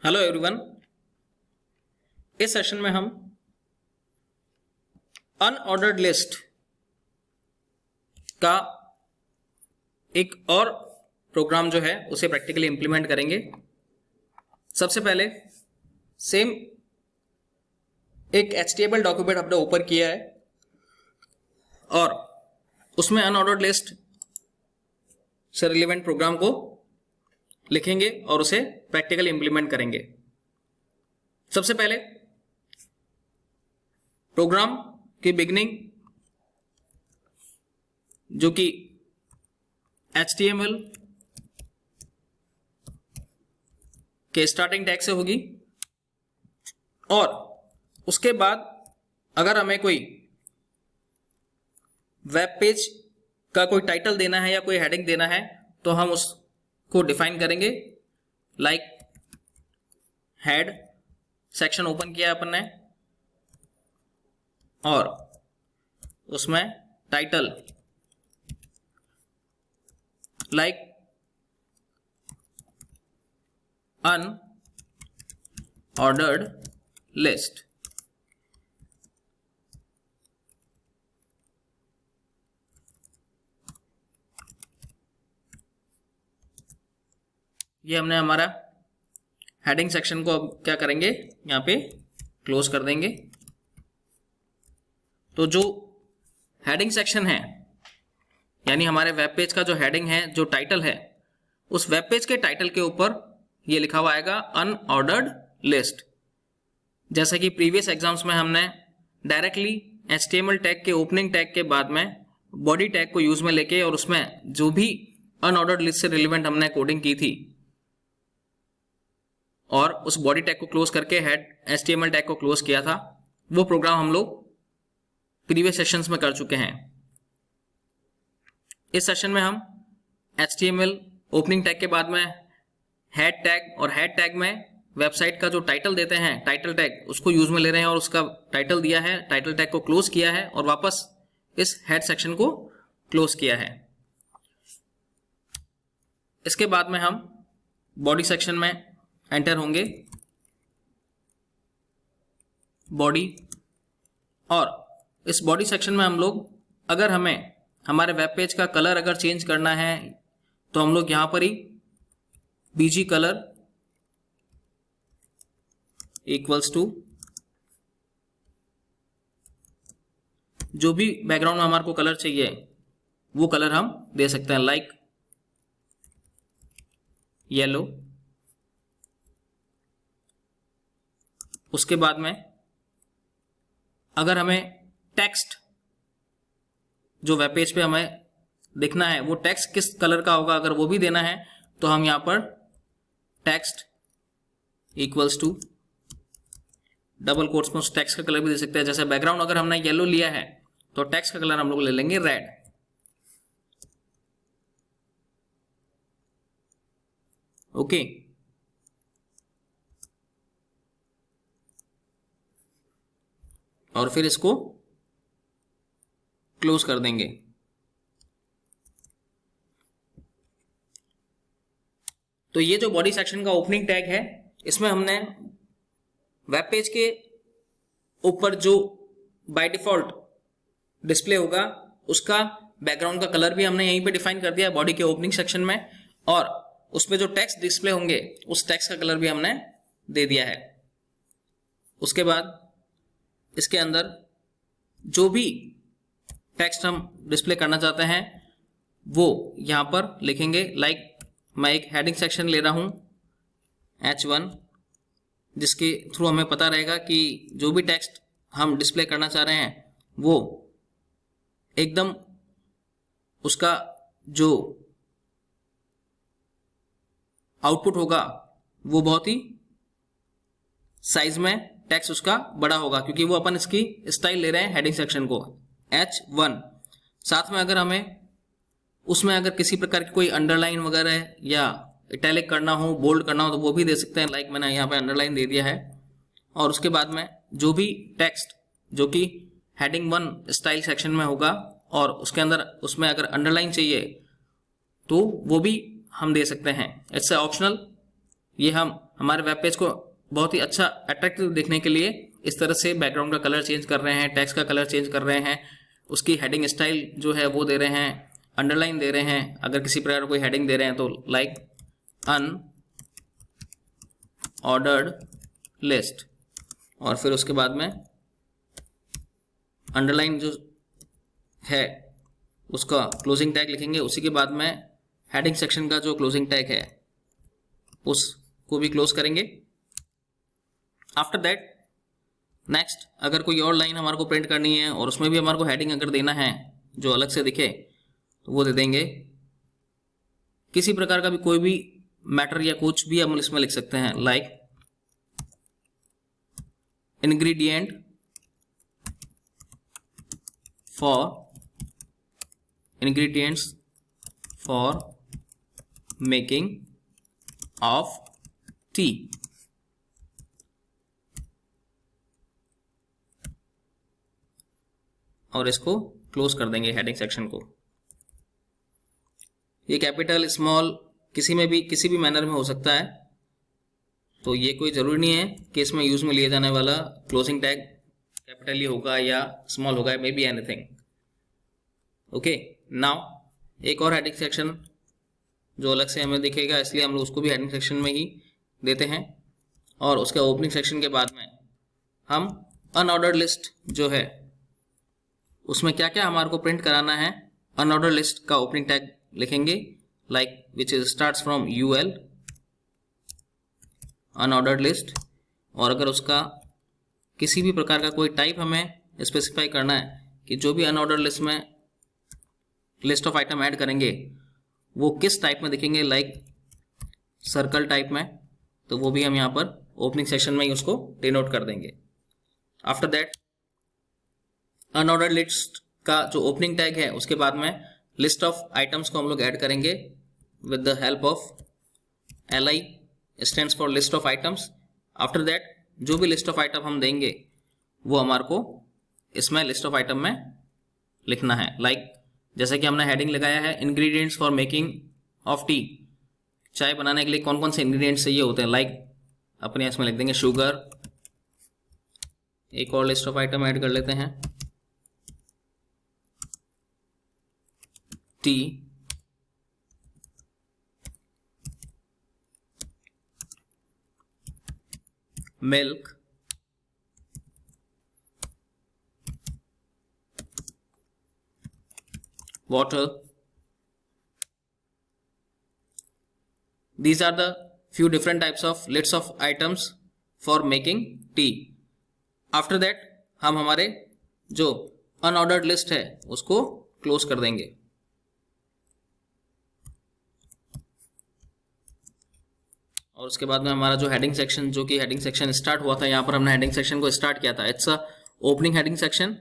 Hello everyone. इस session में हम अनऑर्डर्ड लिस्ट का एक और प्रोग्राम जो है उसे प्रैक्टिकली इंप्लीमेंट करेंगे। सबसे पहले सेम एक HTML डॉक्यूमेंट हमने ओपन किया है और उसमें अनऑर्डर्ड लिस्ट से रिलेवेंट प्रोग्राम को लिखेंगे और उसे प्रैक्टिकली इंप्लीमेंट करेंगे। सबसे पहले प्रोग्राम की बिगिनिंग जो कि HTML के स्टार्टिंग टैग से होगी और उसके बाद अगर हमें कोई वेब पेज का कोई टाइटल देना है या कोई हेडिंग देना है तो हम उसको डिफाइन करेंगे। लाइक हेड सेक्शन ओपन किया अपन ने और उसमें टाइटल लाइक अनऑर्डर्ड लिस्ट। ये हमने हमारा हेडिंग सेक्शन को अब क्या करेंगे, यहाँ पे क्लोज कर देंगे। तो जो हेडिंग सेक्शन है यानी हमारे वेब पेज का जो हेडिंग है, जो टाइटल है, उस वेब पेज के टाइटल के ऊपर ये लिखा हुआ आएगा अनऑर्डर्ड लिस्ट। जैसे कि प्रीवियस एग्जाम्स में हमने डायरेक्टली HTML टैग के ओपनिंग टैग के बाद में बॉडी टैग को यूज में लेके और उसमें जो भी अनऑर्डर्ड लिस्ट से रिलेवेंट हमने कोडिंग की थी और उस बॉडी टैग को क्लोज करके हेड HTML टैग को क्लोज किया था, वो प्रोग्राम हम लोग प्रीवियस सेशंस में कर चुके हैं। इस सेशन में हम HTML ओपनिंग टैग के बाद में हेड टैग और हेड टैग में वेबसाइट का जो टाइटल देते हैं, टाइटल टैग, उसको यूज में ले रहे हैं और उसका टाइटल दिया है, टाइटल टैग को क्लोज किया है और वापस इस हेड सेक्शन को क्लोज किया है। इसके बाद में हम बॉडी सेक्शन में एंटर होंगे। बॉडी, और इस बॉडी सेक्शन में हम लोग अगर हमें हमारे वेब पेज का कलर अगर चेंज करना है तो हम लोग यहां पर ही BG कलर इक्वल्स टू जो भी बैकग्राउंड में हमारे को कलर चाहिए वो कलर हम दे सकते हैं, लाइक येलो। उसके बाद में अगर हमें टेक्स्ट जो वेब पेज पे हमें दिखना है वो टेक्स्ट किस कलर का होगा, अगर वो भी देना है तो हम यहां पर text equals to double quotes में उस टेक्स्ट का कलर भी दे सकते हैं। जैसे बैकग्राउंड अगर हमने येलो लिया है तो टेक्स्ट का कलर हम लोग ले लेंगे रेड। ओके, और फिर इसको क्लोज कर देंगे। तो ये जो बॉडी सेक्शन का ओपनिंग टैग है, इसमें हमने वेब पेज के ऊपर जो बाय डिफॉल्ट डिस्प्ले होगा उसका बैकग्राउंड का कलर भी हमने यहीं पे डिफाइन कर दिया बॉडी के ओपनिंग सेक्शन में, और उसमें जो टेक्स्ट डिस्प्ले होंगे उस टेक्स्ट का कलर भी हमने दे दिया है। उसके बाद इसके अंदर जो भी टेक्स्ट हम डिस्प्ले करना चाहते हैं वो यहां पर लिखेंगे। लाइक मैं एक हेडिंग सेक्शन ले रहा हूं H1, जिसके थ्रू हमें पता रहेगा कि जो भी टेक्स्ट हम डिस्प्ले करना चाह रहे हैं वो एकदम उसका जो आउटपुट होगा वो बहुत ही साइज में टेक्स्ट उसका बड़ा होगा, क्योंकि वो अपन इसकी स्टाइल ले रहे हैं हेडिंग सेक्शन को H1। साथ में अगर हमें उसमें अगर किसी प्रकार की कोई अंडरलाइन वगैरह या इटैलिक करना हो, बोल्ड करना हो तो वो भी दे सकते हैं। लाइक मैंने यहाँ पे अंडरलाइन दे दिया है। और उसके बाद में जो भी टेक्स्ट जो कि हेडिंग 1 स्टाइल सेक्शन में होगा और उसके अंदर उसमें अगर अंडरलाइन चाहिए तो वो भी हम दे सकते हैं। इट्स ऑप्शनल, ये हम हमारे वेब पेज को बहुत ही अच्छा अट्रैक्टिव देखने के लिए इस तरह से बैकग्राउंड का कलर चेंज कर रहे हैं, टेक्स्ट का कलर चेंज कर रहे हैं, उसकी हेडिंग स्टाइल जो है वो दे रहे हैं, अंडरलाइन दे रहे हैं। अगर किसी प्रकार कोई हेडिंग दे रहे हैं तो लाइक अनऑर्डर्ड लिस्ट, और फिर उसके बाद में अंडरलाइन जो है उसका क्लोजिंग टैग लिखेंगे। उसी के बाद में हेडिंग सेक्शन का जो क्लोजिंग टैग है उसको भी क्लोज करेंगे। आफ्टर दैट नेक्स्ट अगर कोई और लाइन हमारे को प्रिंट करनी है और उसमें भी हमारे को हेडिंग अगर देना है जो अलग से दिखे तो वो दे देंगे। किसी प्रकार का भी कोई भी मैटर या कुछ भी हम इसमें लिख सकते हैं, like ingredient ingredients for making of tea। और इसको क्लोज कर देंगे हेडिंग सेक्शन को। ये कैपिटल स्मॉल किसी में भी किसी भी मैनर में हो सकता है, तो ये कोई ज़रूरी नहीं है कि इसमें यूज में लिया जाने वाला क्लोजिंग टैग कैपिटल ही होगा या स्मॉल होगा, may be anything. Okay, now एक और हेडिंग सेक्शन जो अलग से हमें दिखेगा, इसलिए हम लोग उसको भी हेडिंग सेक्शन में ही देते हैं। और उसके ओपनिंग सेक्शन के बाद में हम अनऑर्डर्ड लिस्ट जो है उसमें क्या क्या हमारे को प्रिंट कराना है, अनऑर्डर्ड लिस्ट का ओपनिंग टैग लिखेंगे, like which is starts from UL unordered list. और अगर उसका किसी भी प्रकार का कोई टाइप हमें स्पेसिफाई करना है कि जो भी अनऑर्डर्ड लिस्ट में लिस्ट ऑफ आइटम ऐड करेंगे वो किस टाइप में दिखेंगे, लाइक सर्कल टाइप में, तो वो भी हम यहाँ पर ओपनिंग सेक्शन में ही उसको डिनोट कर देंगे। आफ्टर दैट अनऑर्डर्ड लिस्ट का जो ओपनिंग टैग है उसके बाद में लिस्ट ऑफ आइटम्स को हम लोग ऐड करेंगे with the help of LI stands for list of items. After that जो भी लिस्ट ऑफ आइटम हम देंगे वो हमारे को इसमें लिस्ट ऑफ आइटम में लिखना है, लाइक जैसे कि हमने हेडिंग लगाया है ingredients for making of T, चाय बनाने के लिए कौन कौन से इंग्रेडिएंट्स चाहिए होते हैं, लाइक अपने इसमें लिख देंगे शुगर। एक और लिस्ट ऑफ आइटम ऐड कर लेते हैं, T, milk, water. These are the few different types of lists of items for making tea. After that हम हमारे जो अनऑर्डर्ड लिस्ट है उसको क्लोज कर देंगे। और उसके बाद में हमारा जो हेडिंग सेक्शन, जो कि हेडिंग सेक्शन स्टार्ट हुआ था, यहाँ पर हमने हेडिंग सेक्शन को स्टार्ट किया था, it's a opening heading section.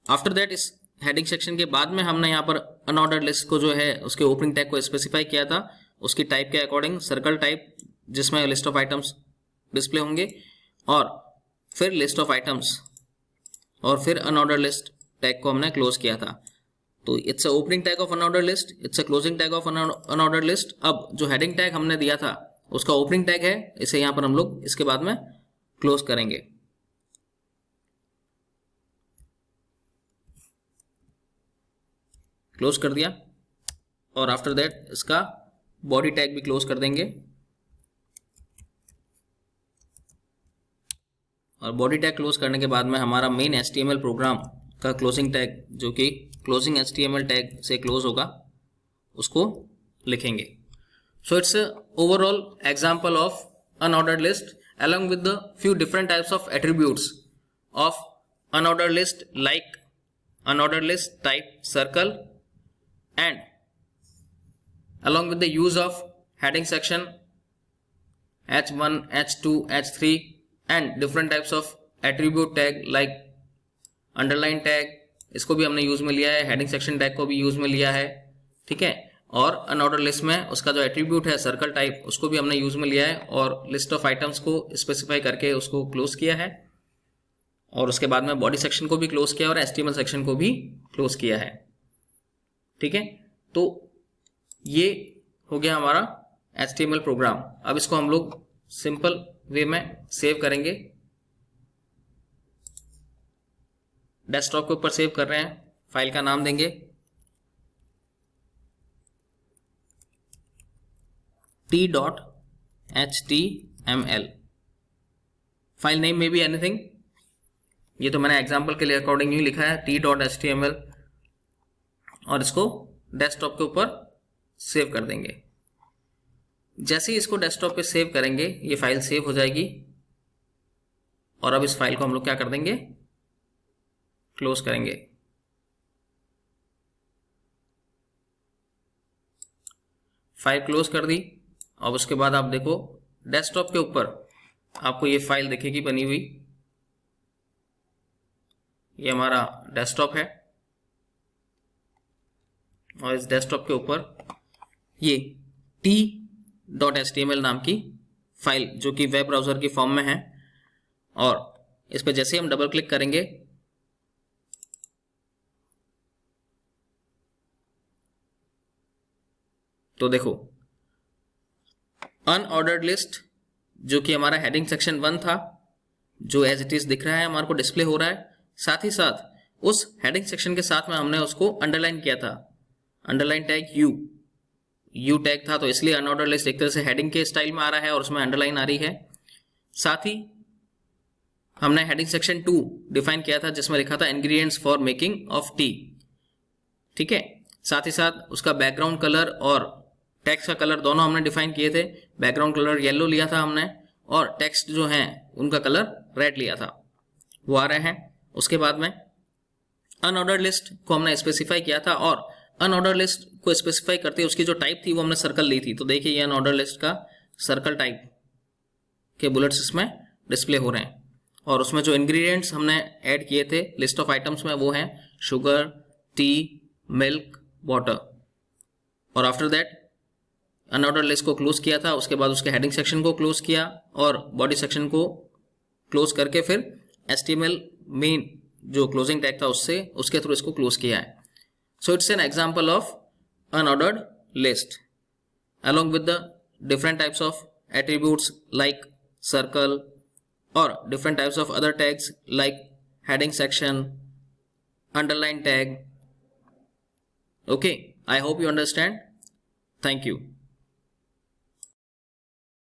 After that इस हेडिंग सेक्शन के बाद में हमने यहाँ पर अनऑर्डर्ड लिस्ट को जो है उसके ओपनिंग टैग को स्पेसिफाई किया था, उसकी टाइप के अकॉर्डिंग सर्कल टाइप जिसमें लिस्ट ऑफ आइटम्स डिस्प्ले होंगे, और फिर लिस्ट ऑफ आइटम्स और फिर अनऑर्डर्ड लिस्ट टैग को हमने क्लोज किया था। तो it's a opening tag of unordered list, it's a closing tag of unordered list. अब जो हेडिंग टैग हमने दिया था उसका ओपनिंग टैग है, इसे यहाँ पर हम लोग इसके बाद में क्लोज करेंगे। क्लोज कर दिया और आफ्टर दैट इसका बॉडी टैग भी क्लोज कर देंगे। और बॉडी टैग क्लोज करने के बाद में हमारा मेन HTML प्रोग्राम का क्लोजिंग टैग जो कि क्लोजिंग HTML टैग से क्लोज होगा उसको लिखेंगे। So it's overall example of unordered list along with the few different types of attributes of unordered list like unordered list type circle, and along with the use of heading section H1, H2, H3 and different types of attribute tag like underline tag, इसको भी हमने use में लिया है, heading section tag को भी use में लिया है, ठीक है। और अनऑर्डर लिस्ट में उसका जो एट्रीब्यूट है सर्कल टाइप उसको भी हमने यूज में लिया है और लिस्ट ऑफ आइटम्स को स्पेसिफाई करके उसको क्लोज किया है, और उसके बाद में बॉडी सेक्शन को भी क्लोज किया और HTML सेक्शन को भी क्लोज किया है, ठीक है। तो ये हो गया हमारा HTML प्रोग्राम। अब इसको हम लोग सिंपल वे में सेव करेंगे। डेस्कटॉप के ऊपर सेव कर रहे हैं, फाइल का नाम देंगे t.html। फाइल नेम में भी एनीथिंग, ये तो मैंने एग्जांपल के लिए अकॉर्डिंग ही लिखा है t.html, और इसको डेस्कटॉप के ऊपर सेव कर देंगे। जैसे ही इसको डेस्कटॉप पे सेव करेंगे ये फाइल सेव हो जाएगी, और अब इस फाइल को हम लोग क्या कर देंगे, क्लोज करेंगे। फाइल क्लोज कर दी। अब उसके बाद आप देखो डेस्कटॉप के ऊपर आपको ये फाइल दिखेगी बनी हुई। ये हमारा डेस्कटॉप है, और इस डेस्कटॉप के ऊपर ये t.html नाम की फाइल जो कि वेब ब्राउजर की फॉर्म में है, और इस पर जैसे ही हम डबल क्लिक करेंगे तो देखो अनऑर्डर्ड लिस्ट जो कि हमारा हेडिंग सेक्शन 1 था, जो एज इट इज दिख रहा है हमारे को डिस्प्ले हो रहा है। साथ ही साथ उस हेडिंग सेक्शन के साथ में हमने उसको अंडरलाइन किया था, अंडरलाइन टैग यू टैग था, तो इसलिए अनऑर्डर्ड लिस्ट एक तरह से हेडिंग के स्टाइल में आ रहा है और उसमें अंडरलाइन आ रही है। साथ ही हमने हेडिंग सेक्शन 2 डिफाइन किया था जिसमें लिखा था ingredients for making of T, ठीक है। साथ ही साथ उसका बैकग्राउंड कलर और टेक्स्ट का कलर दोनों हमने डिफाइन किए थे। बैकग्राउंड कलर येलो लिया था हमने, और टेक्स्ट जो है उनका कलर रेड लिया था, वो आ रहे हैं। उसके बाद में अनऑर्डर्ड लिस्ट को हमने स्पेसिफाई किया था, और अनऑर्डर्ड लिस्ट को स्पेसिफाई करते उसकी जो टाइप थी वो हमने सर्कल ली थी। तो देखिए ये अनऑर्डर्ड लिस्ट का सर्कल टाइप के बुलेट्स इसमें डिस्प्ले हो रहे हैं, और उसमें जो इंग्रेडिएंट्स हमने ऐड किए थे लिस्ट ऑफ आइटम्स में वो हैं शुगर, टी, मिल्क, वाटर। और आफ्टर दैट अनऑर्डर्ड लिस्ट को क्लोज किया था, उसके बाद उसके हेडिंग सेक्शन को क्लोज किया और बॉडी सेक्शन को क्लोज करके फिर HTML मेन जो क्लोजिंग टैग था उससे उसके थ्रू इसको क्लोज किया है। So it's an example of unordered list along with the different types of attributes like circle or different types of other tags like heading section, underline tag. Okay, I hope you understand. Thank you.